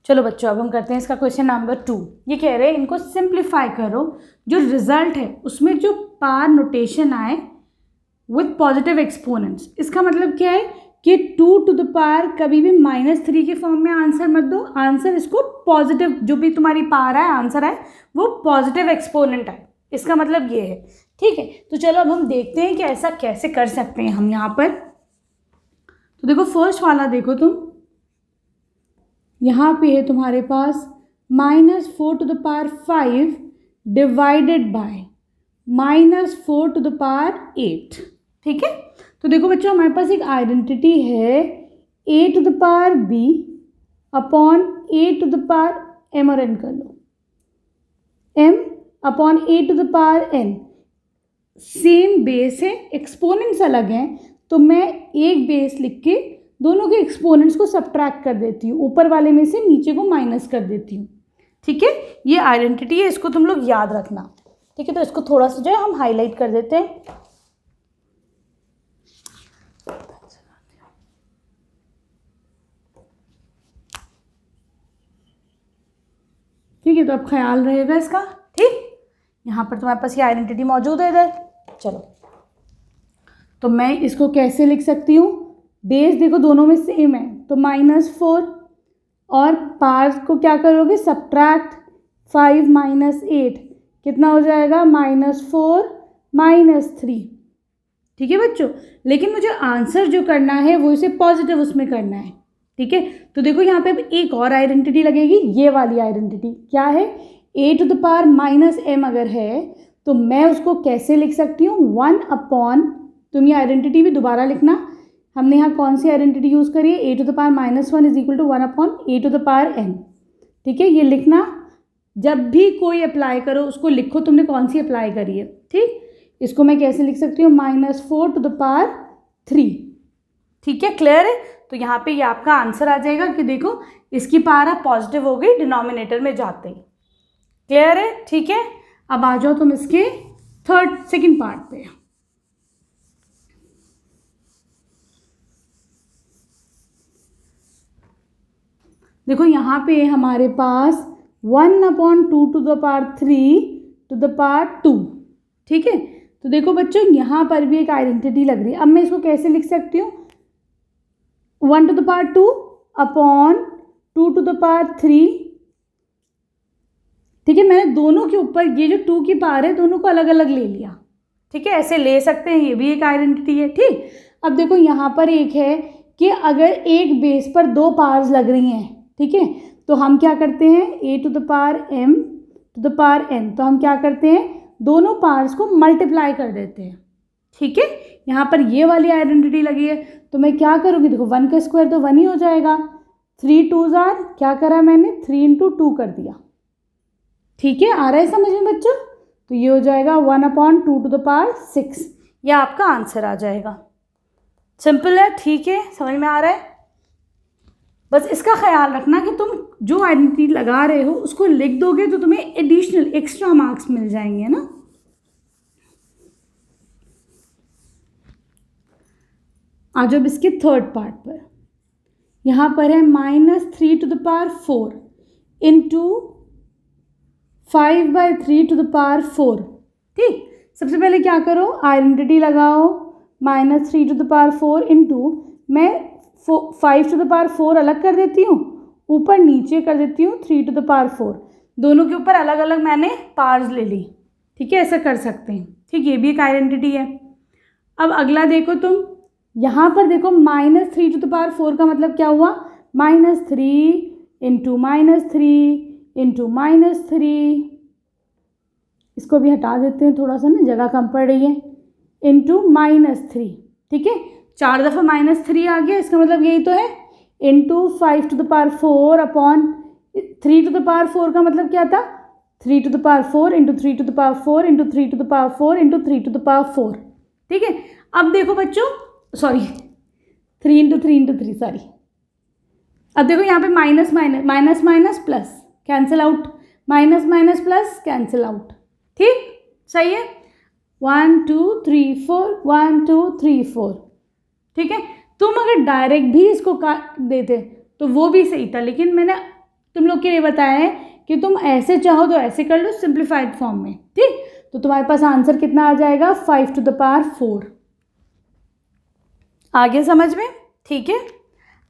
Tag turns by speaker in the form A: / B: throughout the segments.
A: चलो बच्चों, अब हम करते हैं इसका क्वेश्चन नंबर 2। ये कह रहे हैं इनको सिंप्लीफाई करो, जो रिजल्ट है उसमें जो पार नोटेशन आए विथ पॉजिटिव एक्सपोनेंट्स। इसका मतलब क्या है कि 2 टू द पावर कभी भी -3 के फॉर्म में आंसर मत दो। आंसर इसको पॉजिटिव, जो भी तुम्हारी पावर है आंसर है वो पॉजिटिव एक्सपोनेंट है, इसका मतलब ये है। ठीक है, तो चलो अब हम देखते हैं कि ऐसा कैसे कर सकते हैं हम यहाँ पर। तो देखो फर्स्ट वाला देखो तुम, यहाँ पे है तुम्हारे पास -4 to the power 5 divided by -4 to the power 8। ठीक है, तो देखो बच्चों हमारे पास एक आइडेंटिटी है a to the power b upon a to the power m, और n कर लो, m upon a to the power n। Same base है, एक्सपोनेंट्स अलग हैं, तो मैं एक बेस लिख के दोनों के एक्सपोनेंट्स को सब्ट्रैक्ट कर देती हूँ, ऊपर वाले में से नीचे को माइनस कर देती हूँ। ठीक है, ये आइडेंटिटी है, इसको तुम लोग याद रखना। ठीक है, तो इसको थोड़ा सा जो है हम हाईलाइट कर देते हैं। ठीक है, तो अब ख्याल रहेगा इसका। ठीक, यहाँ पर तुम्हारे पास ये आइडेंटिटी मौजूद है इधर। चलो, तो मैं इसको कैसे लिख सकती हूँ, बेस देखो दोनों में सेम है, तो -4 और पार्स को क्या करोगे, सब्ट्रैक्ट 5 - 8, कितना हो जाएगा -4 -3। ठीक है बच्चों, लेकिन मुझे आंसर जो करना है वो इसे पॉजिटिव उसमें करना है। ठीक है, तो देखो यहाँ पे अब एक और आइडेंटिटी लगेगी, ये वाली आइडेंटिटी क्या है, a to the power -m अगर है तो मैं उसको कैसे लिख सकती हूँ, 1 अपॉन, तुम ये आइडेंटिटी भी दोबारा लिखना, हमने यहाँ कौन सी आइडेंटिटी यूज़ करी है, a to the power -1 is equal to 1 upon a to the power n। ठीक है, ये लिखना, जब भी कोई अप्लाई करो उसको लिखो तुमने कौन सी अप्लाई करी है। ठीक, इसको मैं कैसे लिख सकती हूँ, -4 टू द पावर 3। ठीक है, क्लियर है। तो यहाँ पे ये आपका आंसर आ जाएगा कि देखो इसकी पावर पॉजिटिव हो गई डिनोमिनेटर में जाते ही। क्लियर है, ठीक है। अब आ जाओ तुम इसके सेकंड पार्ट पे। देखो यहाँ पे हमारे पास 1/2 to the power 3 to the power 2। ठीक है, तो देखो बच्चों यहाँ पर भी एक आइडेंटिटी लग रही है। अब मैं इसको कैसे लिख सकती हूँ, 1 to the power 2 upon 2 to the power 3। ठीक है, मैंने दोनों के ऊपर ये जो 2 की पावर है दोनों को अलग अलग ले लिया। ठीक है, ऐसे ले सकते हैं, ये भी एक आइडेंटिटी है। ठीक, अब देखो यहाँ पर एक है कि अगर एक बेस पर 2 पावर्स लग रही हैं, ठीक है, तो हम क्या करते हैं, a to the power m to the power n, तो हम क्या करते हैं, दोनों पावर्स को मल्टीप्लाई कर देते हैं। ठीक है, यहाँ पर ये वाली आइडेंटिटी लगी है, तो मैं क्या करूँगी, देखो 1 का स्क्वायर तो 1 ही हो जाएगा, 3 2s आर, क्या करा मैंने, 3 × 2 कर दिया। ठीक है, आ रहा है समझ में बच्चों, तो ये हो जाएगा 1/2 टू द पावर 6, यह आपका आंसर आ जाएगा। सिंपल है, ठीक है, समझ में आ रहा है। बस इसका ख्याल रखना कि तुम जो आइडेंटिटी लगा रहे हो उसको लिख दोगे तो तुम्हें एडिशनल एक्स्ट्रा मार्क्स मिल जाएंगे ना। आ जाओ इसके थर्ड पार्ट पर। यहाँ पर है -3 to the power 4 into 5/3 to the power 4। ठीक, सबसे पहले क्या करो, आइडेंटिटी लगाओ, -3 टू द पावर 4 इंटू, मैं 5 टू द पावर 4 अलग कर देती हूँ, ऊपर नीचे कर देती हूँ 3 टू द पावर 4, दोनों के ऊपर अलग अलग मैंने पावर्स ले ली। ठीक है, ऐसा कर सकते हैं। ठीक, ये भी एक आइडेंटिटी है। अब अगला देखो तुम, यहाँ पर देखो -3 टू द पावर 4 का मतलब क्या हुआ, -3 इंटू -3 इंटू -3, इसको भी हटा देते हैं, थोड़ा सा ना जगह कम पड़ रही है, इंटू -3। ठीक है, 4 दफ़ा -3 आ गया, इसका मतलब यही तो है, into 5 to the power 4 upon 3 to the power 4 का मतलब क्या था, 3 to the power 4 into 3 to the power 4 into 3 to the power 4 into 3 to the power 4। ठीक है, अब देखो बच्चों, सॉरी 3 इंटू 3 इंटू 3, सॉरी। अब देखो यहाँ पे minus minus minus minus plus cancel out, minus minus plus cancel out. ठीक, सही है, 1 2 3 4 1 2 3 4। ठीक है, तुम अगर डायरेक्ट भी इसको काट देते तो वो भी सही था, लेकिन मैंने तुम लोग के लिए बताया है कि तुम ऐसे चाहो तो ऐसे कर लो सिंप्लीफाइड फॉर्म में, ठीक। तो तुम्हारे पास आंसर कितना आ जाएगा 5 टू द पावर 4। आगे समझ में, ठीक है।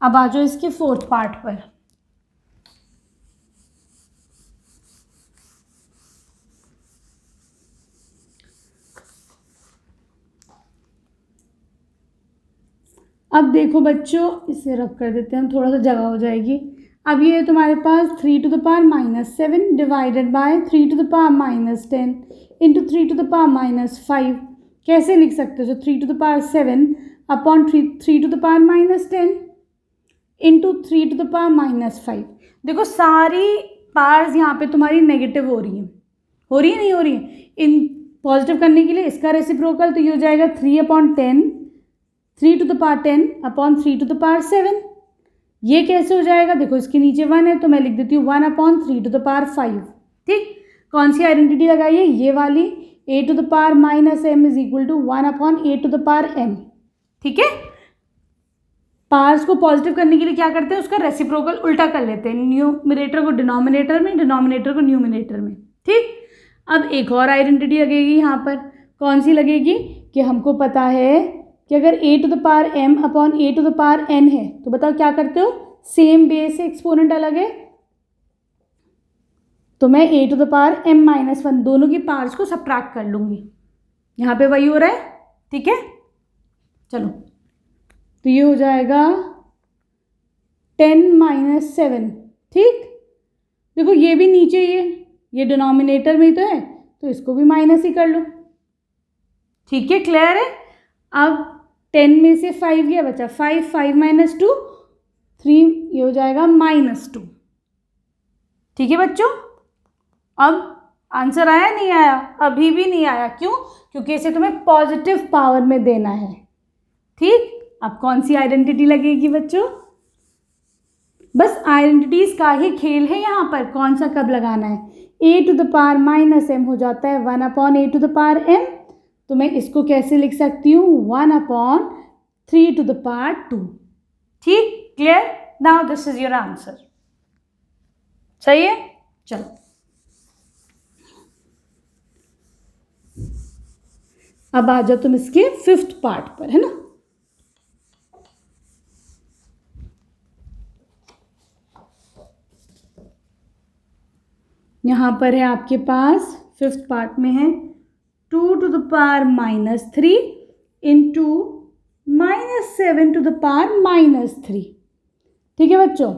A: अब आ जाओ इसके फोर्थ पार्ट पर। अब देखो बच्चों, इसे रख कर देते हैं हम, थोड़ा सा जगह हो जाएगी। अब ये तुम्हारे पास 3 to the power -7 divided by 3 to the power -10 into 3 to the power -5 कैसे लिख सकते हो? 3 to the power 7 upon 3 to the power -10 into 3 to the power -5। देखो सारी पावर्स यहाँ पे तुम्हारी नेगेटिव हो रही है नहीं हो रही है? इन पॉजिटिव करने के लिए इसका रेसिप्रोकल तो ये हो जाएगा 3/10 3 to the power 10 upon 3 to the power 7। ये कैसे हो जाएगा? देखो इसके नीचे 1 है तो मैं लिख देती हूँ 1/3 टू द पावर 5, ठीक। कौन सी आइडेंटिटी लगाइए? ये वाली, a to the power -m is equal to 1/a to the power m, ठीक है। पावर्स को पॉजिटिव करने के लिए क्या करते हैं? उसका रेसिप्रोकल उल्टा कर लेते हैं, न्यूमरेटर को डिनोमिनेटर में, डिनोमिनेटर को न्यूमरेटर में, ठीक। अब एक और आइडेंटिटी लगेगी यहाँ पर। कौन सी लगेगी? कि हमको पता है कि अगर a to the power m upon a to the power n है तो बताओ क्या करते हो? सेम बेस से एक्सपोनेंट अलग है तो मैं a to the power m-1 दोनों की पावर्स को सब्ट्रैक्ट कर लूँगी। यहाँ पे वही हो रहा है, ठीक है। चलो तो ये हो जाएगा 10 - 7, ठीक। देखो ये भी नीचे ही है, ये डिनोमिनेटर में ही तो है तो इसको भी माइनस ही कर लो, ठीक है। क्लियर है? अब 10 में से 5 गया, बचा 5, 5 - 2 3, ये हो जाएगा -2, ठीक है बच्चों। अब आंसर आया नहीं आया? अभी भी नहीं आया, क्यों? क्योंकि इसे तुम्हें पॉजिटिव पावर में देना है, ठीक। अब कौन सी आइडेंटिटी लगेगी बच्चों? बस आइडेंटिटीज का ही खेल है यहाँ पर, कौन सा कब लगाना है। a to the power -m हो जाता है 1/a to the power m, तो मैं इसको कैसे लिख सकती हूँ? 1/3 टू द पावर 2, ठीक। Clear? Now this is your answer. सही है? चलो अब आ जाओ तुम इसके फिफ्थ पार्ट पर, है ना। यहाँ पर है आपके पास फिफ्थ पार्ट में है 2 to the power -3 into -7 to the power -3, ठीक है बच्चों।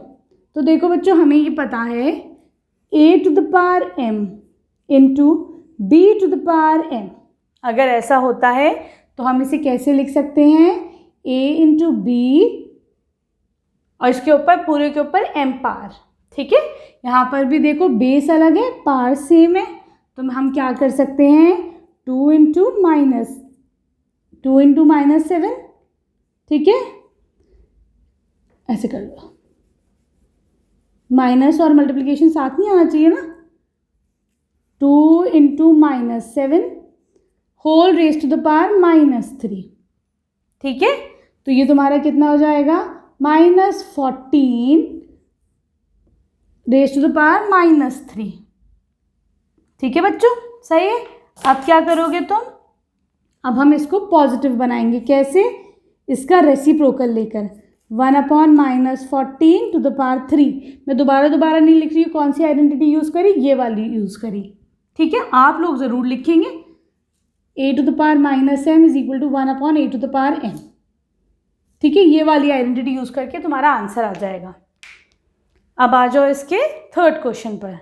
A: तो देखो बच्चों, हमें ये पता है a to the power m into b to the power m। अगर ऐसा होता है तो हम इसे कैसे लिख सकते हैं? a इंटू बी और इसके ऊपर पूरे के ऊपर m पावर, ठीक है। यहाँ पर भी देखो बेस अलग है, पावर सेम है, तो हम क्या कर सकते हैं? 2 इंटू -7, ठीक है। ऐसे कर लो, माइनस और मल्टीप्लिकेशन साथ नहीं आना चाहिए ना। 2 into -7 whole raise to the power -3, ठीक है। तो ये तुम्हारा कितना हो जाएगा? -14 रेज टू द पावर -3, ठीक है बच्चों। सही है? अब क्या करोगे तुम? अब हम इसको पॉजिटिव बनाएंगे। कैसे? इसका रेसिप्रोकल लेकर 1/-14 टू द पावर 3। मैं दोबारा नहीं लिख रही हूँ, कौन सी आइडेंटिटी यूज़ करी? ये वाली यूज़ करी, ठीक है। आप लोग ज़रूर लिखेंगे a to the power -m is equal to 1/a to the power m, ठीक है। ये वाली आइडेंटिटी यूज़ करके तुम्हारा आंसर आ जाएगा। अब आ जाओ इसके थर्ड क्वेश्चन पर।